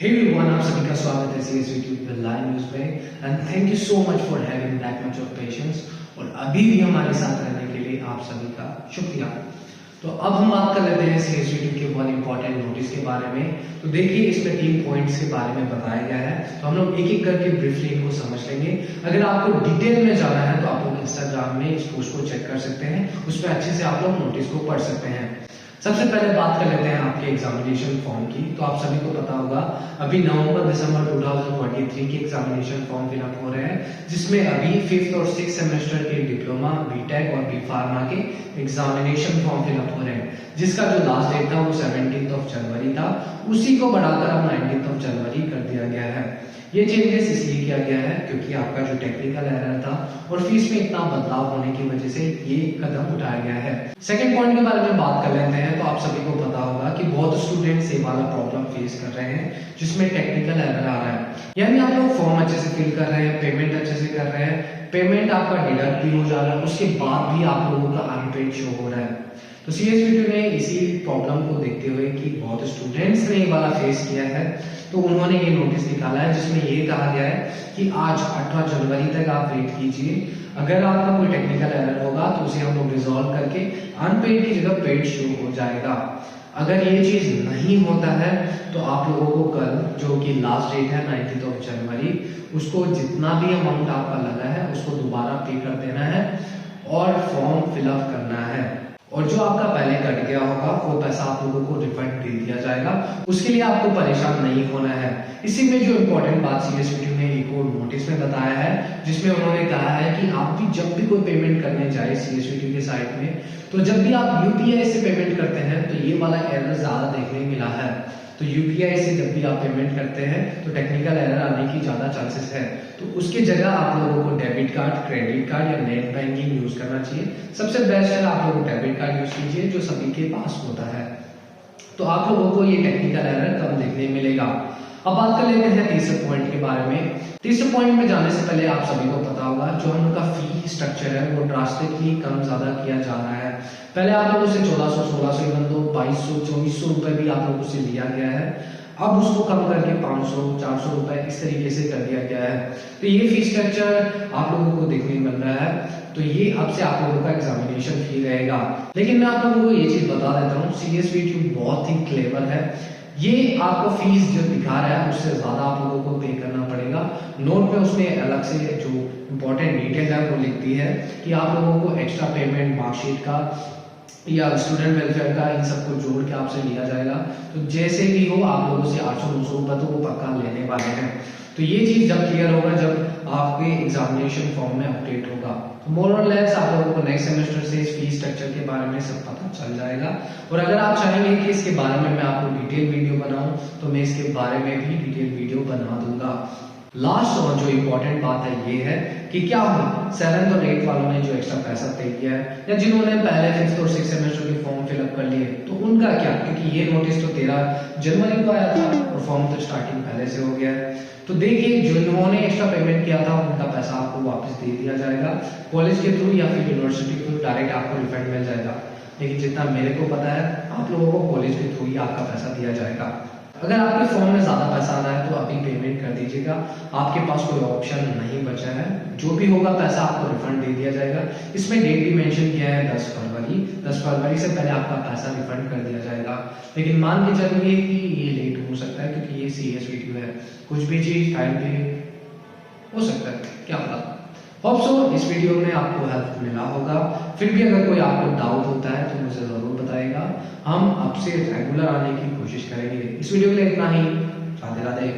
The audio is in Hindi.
हे एवरीवन, आप सभी का स्वागत है सीएस यूट्यूब पे लाइव न्यूज में and thank you so much for having that much of patience. और अभी भी हमारे साथ रहने के लिए आप सभी का शुक्रिया। तो अब हम बात कर लेते हैं सीएस यूट्यूब के वन इंपॉर्टेंट नोटिस के बारे में। तो देखिए, इसमें 3 पॉइंट्स के बारे में बताया गया है, तो हम लोग एक एक करके ब्रीफली इनको समझ लेंगे। अगर आपको डिटेल में जाना है तो आप लोग इंस्टाग्राम में इस पोस्ट को चेक कर सकते हैं, उसमें अच्छे से आप लोग नोटिस को पढ़ सकते हैं। सबसे पहले बात कर लेते हैं आपके एग्जामिनेशन फॉर्म की। तो आप सभी को पता होगा, अभी नवंबर दिसंबर 2023 के एग्जामिनेशन फॉर्म फिलअप हो रहे हैं, जिसमें अभी 5th और 6th सेमेस्टर के डिप्लोमा, बीटेक और बी फार्मा के एग्जामिनेशन फॉर्म फिलअप हो रहे हैं, जिसका जो लास्ट डेट था वो 17 जनवरी था। उसी को बढ़ाकर अब 19 जनवरी कर दिया गया है। ये चेंजेस इसलिए किया गया है क्योंकि आपका जो टेक्निकल एरर था और फीस में इतना बदलाव होने की वजह से ये कदम उठाया गया है। सेकंड पॉइंट के बारे में बात कर लेते हैं। तो आप सभी को पता होगा कि बहुत स्टूडेंट्स ये वाला प्रॉब्लम फेस कर रहे हैं, जिसमें टेक्निकल एरर आ रहा है। यानी आप लोग फॉर्म अच्छे से फिल कर रहे हैं, पेमेंट अच्छे से कर रहे हैं, पेमेंट आपका डिडक्ट भी हो जा रहा है, उसके बाद भी आप लोगों का अनपेड शो हो रहा है। तो सीएसवीटी ने इसी प्रॉब्लम को देखते हुए कि बहुत स्टूडेंट्स ने ये वाला फेस किया है, तो उन्होंने ये नोटिस निकाला है, जिसमें ये कहा गया है कि आज 18 जनवरी तक आप वेट कीजिए। अगर आपका कोई टेक्निकल एरर होगा तो उसे हम लोग रिजॉल्व करके अनपेड की जगह पेड शो हो जाएगा। अगर ये चीज नहीं होता है तो आप लोगों को कल, जो कि लास्ट डेट है 19 जनवरी, उसको जितना भी अमाउंट आपका लगा है उसको दोबारा पे कर देना है और फॉर्म फिलअप करना है। और जो आपका पहले कट गया होगा वो पैसा आप लोगों को रिफंड दे दिया जाएगा। उसके लिए आपको परेशान नहीं होना है। इसी में जो इम्पोर्टेंट बात सीएसवीटी ने एक और नोटिस में बताया है, जिसमें उन्होंने कहा है कि आप भी जब भी कोई पेमेंट करने जाए सीएसवीटी के साइट में, तो जब भी आप यूपीआई से पेमेंट करते हैं तो ये वाला एरर ज्यादा देखने मिला है। तो यूपीआई से जब भी आप पेमेंट करते हैं तो टेक्निकल एरर आने की ज्यादा चांसेस है। तो उसके जगह आप लोगों को डेबिट कार्ड, क्रेडिट कार्ड या नेट बैंकिंग यूज करना चाहिए। सबसे बेस्ट है आप लोग डेबिट कार्ड यूज कीजिए, जो सभी के पास होता है। तो आप लोगों को ये टेक्निकल एरर कम देखने मिलेगा। अब बात कर लेते हैं तीसरे पॉइंट के बारे में। तीसरे पॉइंट में जाने से पहले आप सभी को पता होगा, जो हम लोग का फी स्ट्रक्चर है वो ड्रास्टिकली कम ज्यादा किया जा रहा है। पहले आप लोगों से 1400, 1600, इवन तो 2200, 2400 रुपए भी आप लोगों से लिया गया है। अब उसको कम करके 500, 400 रुपए इस तरीके से कर दिया गया है। तो ये फी स्ट्रक्चर आप लोगों को देखने मिल रहा है। तो ये अब से आप लोगों का एग्जामिनेशन फी रहेगा। लेकिन मैं आप लोगों को ये चीज बता देता हूँ, सीएसवीटी बहुत ही क्लेवर है। ये आपको फीस जो दिखा रहा है उससे ज्यादा आप लोगों को पे करना पड़ेगा। नोट पे उसने अलग से जो इम्पोर्टेंट डिटेल है वो लिखती है कि आप लोगों को एक्स्ट्रा पेमेंट मार्कशीट का या स्टूडेंट वेलफेयर का, इन सबको जोड़ के आपसे लिया जाएगा। तो जैसे भी हो आप लोगों से 800-900 रुपए तो वो पक्का लेने वाले हैं। तो ये चीज जब क्लियर होगा, जब आपके एग्जामिनेशन फॉर्म में अपडेट होगा। तो मोर और लेस आप लोगों को नेक्स्ट सेमेस्टर से इस फी स्ट्रक्चर के बारे में सब पता चल जाएगा। और अगर आप चाहेंगे कि इसके बारे में मैं आपको डिटेल वीडियो बनाऊं तो मैं इसके बारे में भी डिटेल वीडियो बना दूंगा। लास्ट और जो इम्पोर्टेंट बात है ये है कि क्या हुआ 7th और 8th वालों ने जो एक्स्ट्रा पैसा पे किया है, या जिन्होंने पहले 5th और 6th सेमेस्टर के फॉर्म फिलअप कर लिए, तो उनका क्या? क्योंकि ये नोटिस तो 13 जनवरी को आया था और फॉर्म तो स्टार्टिंग पहले से हो गया है। तो देखिए, जिन्होंने एक्स्ट्रा पेमेंट किया था उनका पैसा आपको वापस दे दिया जाएगा, कॉलेज के थ्रू या फिर यूनिवर्सिटी के थ्रू डायरेक्ट आपको रिफंड मिल जाएगा। लेकिन जितना मेरे को पता है, आप लोगों को कॉलेज के थ्रू ही आपका पैसा दिया जाएगा। अगर आपके फॉर्म में ज्यादा पैसा आ रहा है तो अभी पेमेंट कर दीजिएगा, आपके पास कोई ऑप्शन नहीं बचा है। जो भी होगा पैसा आपको रिफंड दे दिया जाएगा। इसमें डेट भी मेंशन किया है 10 फरवरी। 10 फरवरी से पहले आपका पैसा रिफंड कर दिया जाएगा। लेकिन मान के चलिए कि ये लेट हो सकता है, क्योंकि ये सीएसवीटी है, कुछ भी चीज टाइम पे हो सकता है, क्या पता। होप सो इस वीडियो में आपको हेल्प मिला होगा। फिर भी अगर कोई आपको डाउट होता है तो मुझे जरूर बताएगा, हम आपसे रेगुलर आने की कोशिश करेंगे। इस वीडियो के लिए इतना ही। राधे राधे।